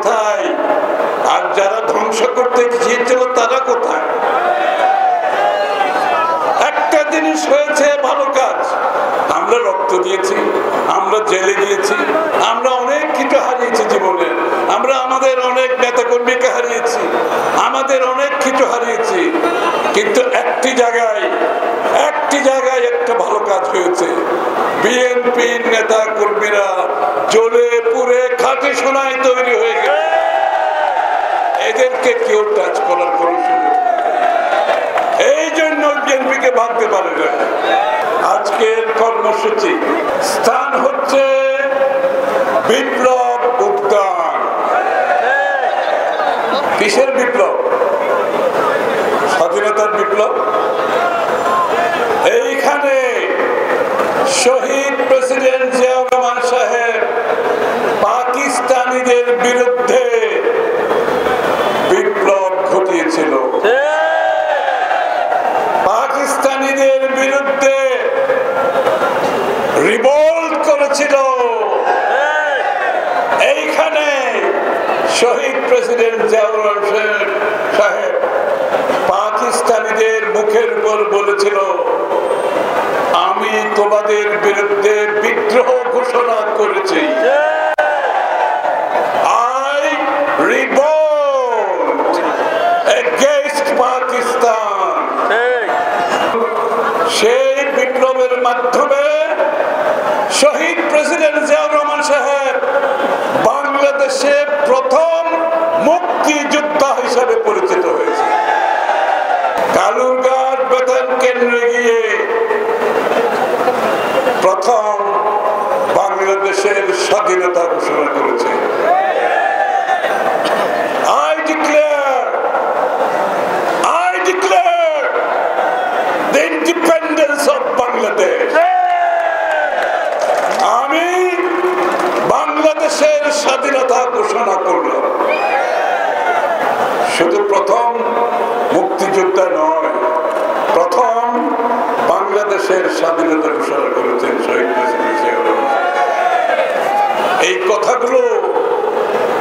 কোথায়, আর যারা ধ্বংস করতে গিয়েছিল তারা কোথায়? একটা জিনিস হয়েছে ভালো কাজ, আমরা রক্ত দিয়েছি, আমরা জেলে গিয়েছি, আমরা অনেক কিছু হারিয়েছি জীবনে, আমরা আমাদের অনেক নেতাকর্মীকে হারিয়েছি, আমাদের অনেক কিছু হারিয়েছি, কিন্তু একটি জায়গায় একটা ভালো কাজ হয়েছে। বিএনপির নেতা কর্মীরা জ্বলে পুড়ে খাঁটি সোনায় তৈরি হয়ে গেছে, এদেরকে কেউ টাচ করার কোনো সুযোগ, এই জন্য বিএনপিকে ভাবতে পারে না। আজকের কর্মসূচি স্থান হচ্ছে বিপ্লব উদ্যান। কিসের বিপ্লব? স্বাধীনতার বিপ্লব। এইখানে শহীদ প্রেসিডেন্ট জিয়াউর রহমান সাহেব পাকিস্তানিদের বিরুদ্ধে বিপ্লব ঘটিয়েছিল, পাকিস্তানিদের বিরুদ্ধে রিভোল্ট করেছিল। এইখানে শহীদ প্রেসিডেন্ট জিয়াউর রহমান সাহেব পাকিস্তানিদের মুখের উপর বলেছিল, আমি তোমাদের বিরুদ্ধে বিদ্রোহ ঘোষণা করেছি, I revolt against Pakistan। সেই বিপ্লবের মাধ্যমে শহীদ প্রেসিডেন্ট জিয়াউর রহমান সাহেব বাংলাদেশে প্রথম মুক্তিযোদ্ধা হিসাবে পরিচিত হয়েছে। কালুরঘাট বেতার কেন্দ্রে গিয়ে প্রথম বাংলাদেশের স্বাধীনতা ঘোষণা করেছে। I declare the independence of Bangladesh। আমি বাংলাদেশের স্বাধীনতা ঘোষণা করলাম। শুধু প্রথম মুক্তিযোদ্ধা নয়, প্রথম বাংলাদেশের স্বাধীনতা ঘোষণা করেছেন শহীদ প্রেসিডেন্ট জিয়াউর রহমান। এই কথাগুলো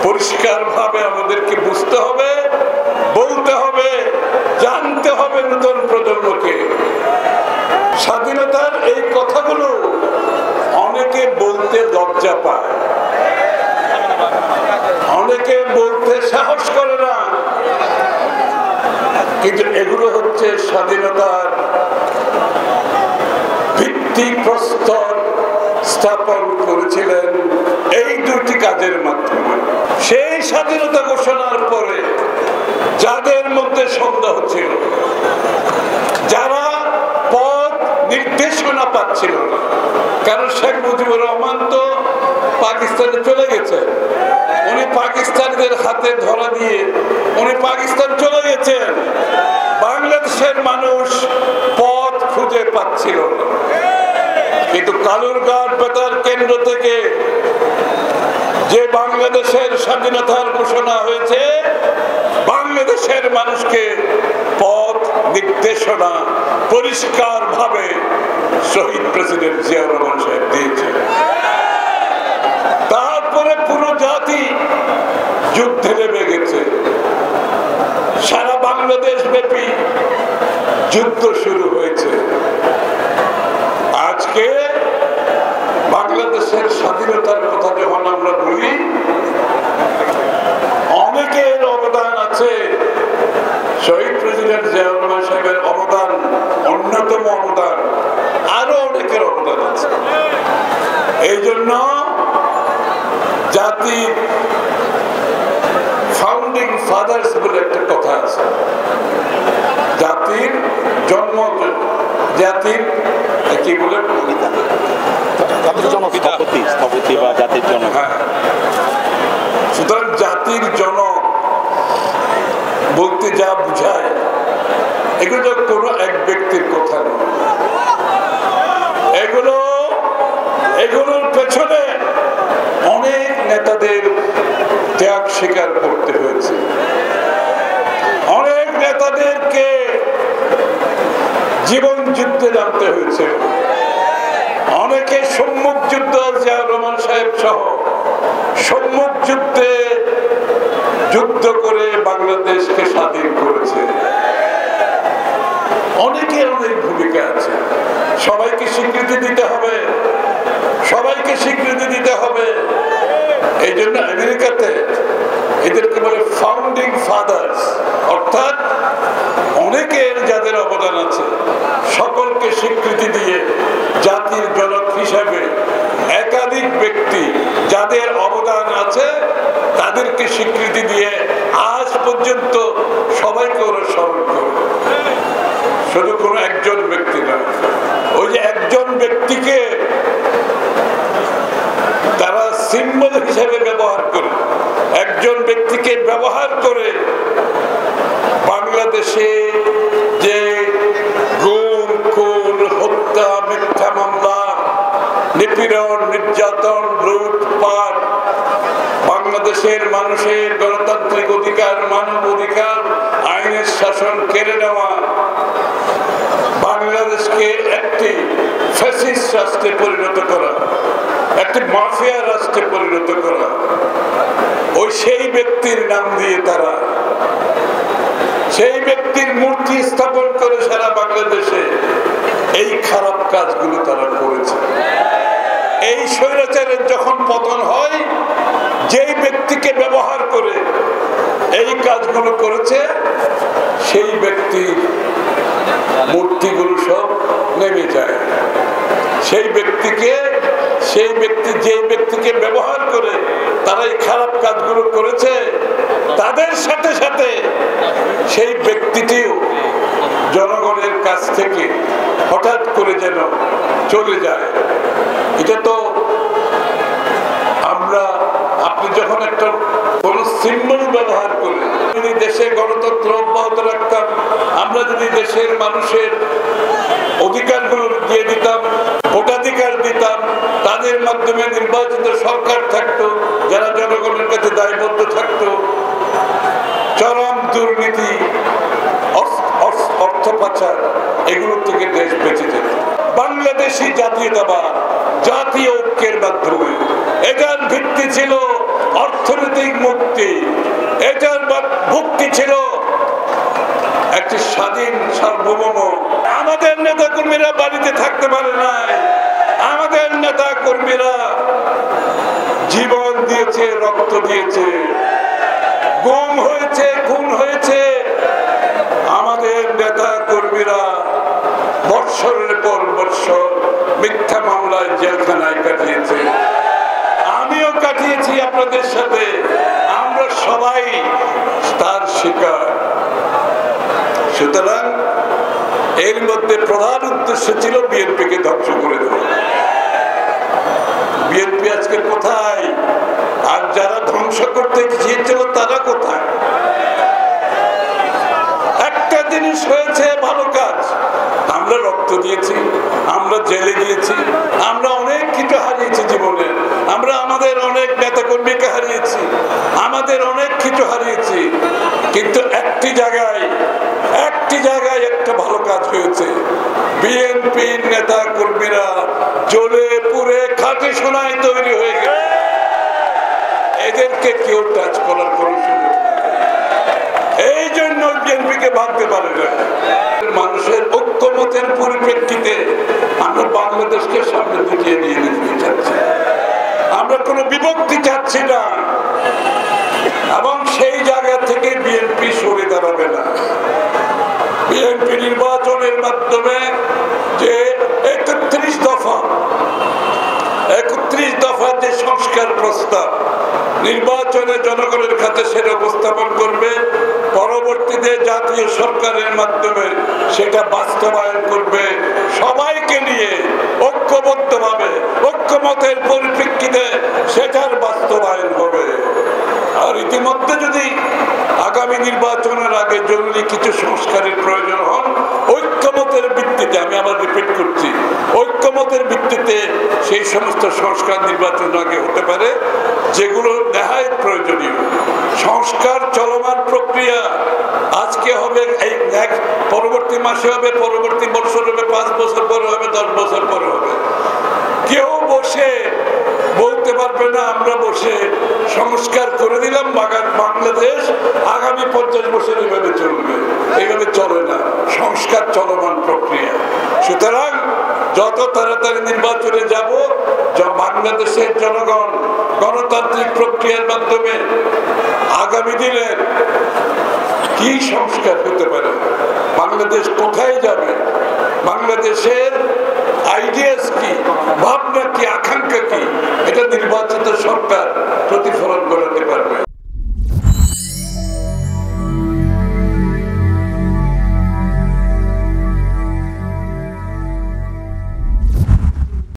পরিষ্কার ভাবে আমাদেরকে বুঝতে হবে, বলতে হবে, জানতে হবে নতুন প্রজন্মকে। স্বাধীনতার এই কথাগুলো অনেকে বলতে লজ্জা পায়, অনেকে বলতে সাহস করে না, কিন্তু এগুলো হচ্ছে স্বাধীনতার ভিত্তিপ্রস্তর স্থাপন করেছিলেন এই দুটি কাজের মাধ্যমে। সেই স্বাধীনতা ঘোষণার পরে যাদের মধ্যে সন্দেহ ছিল, যারা পথ নির্দেশনা পাচ্ছিল না, কারণ শেখ মুজিবুর রহমান তো পাকিস্তানে চলে গেছে, উনি পাকিস্তানিদের হাতে ধরা দিয়ে উনি পাকিস্তান চলে গেছেন, বাংলাদেশের মানুষ পথ খুঁজে পাচ্ছিল না। কিন্তু কালুরঘাট বেতার কেন্দ্র থেকে যে বাংলাদেশের স্বাধীনতার ঘোষণা হয়েছে, বাংলাদেশের মানুষকে পথ নির্দেশনা পরিষ্কার ভাবে শহীদ প্রেসিডেন্ট জিয়াউর রহমান সাহেব দিয়েছেন। তারপরে পুরো জাতি যুদ্ধে নেমে গেছে, সারা বাংলাদেশ ব্যাপী যুদ্ধ শুরু হয়েছে। আজকে বাংলাদেশের স্বাধীনতার কথা যখন আমরা বলি, অনেকের অবদান আছে। শহীদ প্রেসিডেন্ট জিয়াউর রহমান সাহেবের অবদান অন্যতম অবদান, আরো অনেকের অবদান আছে। এই জন্য জাতির ফাউন্ডিং ফাদার্স বলে একটা কথা আছে, জাতির জন্ম, জাতির কি বলে, স্থপতি বা জাতির জনক। সুতরাং জাতির জনক বলতে যা বুঝায়, এগুলো কোনো এক ব্যক্তির কথা নয়, এগুলোর পেছনে অনেক নেতাদের ত্যাগ স্বীকার করতে হয়েছে, অনেক নেতাদেরকে জীবন যুদ্ধে নামতে হয়েছে, অনেকে সম্মুখ যুদ্ধ, জিয়াউর রহমান সাহেব সহ সম্মুখ যুদ্ধে বাংলাদেশকে স্বাধীন করেছে। অনেকের অনেক ভূমিকা আছে, সবাইকে স্বীকৃতি দিতে হবে, সবাইকে স্বীকৃতি দিতে হবে। এই জন্য আমেরিকাতে এদেরকে বলে ফাউন্ডিং ফাদার্স, অর্থাৎ অনেকের যাদের অবদান আছে সকলকে স্বীকৃতি দিয়ে জাতির জনক হিসাবে একাধিক ব্যক্তি যাদের অবদান আছে তাদেরকে স্বীকৃতি দিয়ে আজ পর্যন্ত সবাইকে ওরা স্মরণ করে। শুধু কোনো একজন ব্যক্তি নয়, ওই যে একজন ব্যক্তিকে তারা সিম্বল হিসেবে ব্যবহার করে, একজন ব্যক্তিকে ব্যবহার করে বাংলাদেশে যে গুম, খুন, হত্যা, মিথ্যা মামলা, নিপীড়ন, নির্যাতন, লুটপাট, বাংলাদেশের মানুষের গণতান্ত্রিক অধিকার, মানব অধিকার, আইনের শাসন কেড়ে নেওয়া, বাংলাদেশকে একটি ফ্যাসিস্ট রাষ্ট্রে পরিণত করা, একটি মাফিয়া রাষ্ট্রে পরিণত করা, ওই সেই ব্যক্তির নাম দিয়ে তারা সেই ব্যক্তির মূর্তি স্থাপন করে সারা বাংলাদেশে এই খারাপ কাজগুলো তারা করেছে। এই স্বৈরাচারের যখন পতন হয়, যেই ব্যক্তিকে ব্যবহার করে এই কাজগুলো করেছে সেই ব্যক্তির মূর্তিগুলো সব নেমে যায়। সেই ব্যক্তি যে ব্যক্তিকে ব্যবহার করে তারা এই খারাপ কাজগুলো করেছে, তাদের সাথে সাথে সেই ব্যক্তিটিও জনগণের কাছ থেকে হঠাৎ করে যেন চলে যায়। এটা তো আপনি যখন একটা কোন সিম্বল ব্যবহার করে যদি দেশে গণতন্ত্র অব্যাহত রাখতাম, আমরা যদি দেশের মানুষের অধিকারগুলো দিয়ে দিতাম, ভোটাধিকার দিতাম, তাদের মাধ্যমে নির্বাচিত সরকার থাকতো যারা জনগণের কাছে দায়বদ্ধ থাকতো, চরম দুর্নীতি, অর্থ পাচার, এগুলো থেকে দেশ বেঁচে যেত। বাংলাদেশি জাতীয়তাবাদ জাতীয় ঐক্যের মাধ্যমে, এটার ভিত্তি ছিল অর্থনৈতিক মুক্তি, এটার মুক্তি ছিল একটি স্বাধীন সার্বভৌম। আমাদের নেতা কর্মীরা বাড়িতে থাকতে পারে নাই, আমাদের নেতা কর্মীরা জীবন দিয়েছে, রক্ত দিয়েছে, গুম হয়েছে, খুন হয়েছে। আমাদের নেতা কর্মীরা বৎসরের পর বৎসর মিথ্যা মামলায় জেলখানায় কাটিয়েছে, আমিও কাটিয়েছি আপনাদের সাথে। আমরা সবাই তার শিকার। সুতরাং এর মধ্যে প্রধান উদ্দেশ্য ছিল বিএনপিকে ধ্বংস করে দেওয়া। বিএনপি আজকে কোথায়? আর যারা ধ্বংস করতে চেয়েছিল তারা কোথায়? একটা জিনিস হয়েছে ভালো কাজ, আমরা রক্ত দিয়েছি, আমরা জেলে গিয়েছি, আমরা অনেক কিছু হারিয়েছি জীবনে, আমরা আমাদের অনেক নেতাকর্মীকে হারিয়েছি, আমাদের অনেক কিছু হারিয়েছি, কিন্তু একটি জায়গায় একটা ভালো কাজ হয়েছে। বিএনপির নেতা কর্মীরা জ্বলে পুড়ে খাঁটি সোনায় তৈরি হয়ে গেছে। এদেরকে কেউ টাচ করার কোনো সুযোগ, এই জন্য বিএনপিকে ভাবতে পারে না। মানুষের ঐক্যমতের পরিপ্রেক্ষিতে আমরা বাংলাদেশকে সামনে দিকে নিয়ে যেতে চাচ্ছি, আমরা কোনো বিভক্তি চাচ্ছি না, এবং সেই জায়গা থেকে বিএনপি সরে দাঁড়াবে না। বিএনপি নির্বাচনের মাধ্যমে যে ৩১ দফা যে সংস্কার প্রস্তাব নির্বাচনে জনগণের কাছে সেটা উপস্থাপন করবে, পরবর্তীতে জাতীয় সরকারের মাধ্যমে সেটা বাস্তবায়ন করবে, সবাইকে নিয়ে ঐক্যবদ্ধভাবে ঐক্যমতের পরিপ্রেক্ষিতে সেটার বাস্তবায়ন হবে। আর ইতিমধ্যে যদি আগামী নির্বাচনের আগে জরুরি কিছু সংস্কারের প্রয়োজন হন, ঐক্যমতের ভিত্তিতে, আমি আবার রিপিট করছি, ঐক্যমতের ভিত্তিতে সেই সমস্ত সংস্কার নির্বাচনের আগে হতে পারে, যেগুলো নেহায়েত প্রয়োজনীয়। সংস্কার চলমান প্রক্রিয়া, আজকে হবে, এই পরবর্তী মাসে হবে, পরবর্তী বছর হবে, 5 বছর পরে হবে, 10 বছর পরে হবে। কেউ বসে বলতে পারবে না আমরা বসে সংস্কার করে দিলাম, বাংলাদেশ আগামী 50 বছর এইভাবে চলবে। এইভাবে চলে না, সংস্কার চলমান প্রক্রিয়া। সুতরাং যত তাড়াতাড়ি নির্বাচনে যাব, বাংলাদেশের জনগণ গণতান্ত্রিক প্রক্রিয়ার মাধ্যমে আগামী দিনের কি সংস্কার হতে পারে, বাংলাদেশ কোথায় যাবে, বাংলাদেশের আইডিয়াস কি, ভাবনা কি, আকাঙ্ক্ষা কি, এটা নির্বাচিত সরকার প্রতিফলন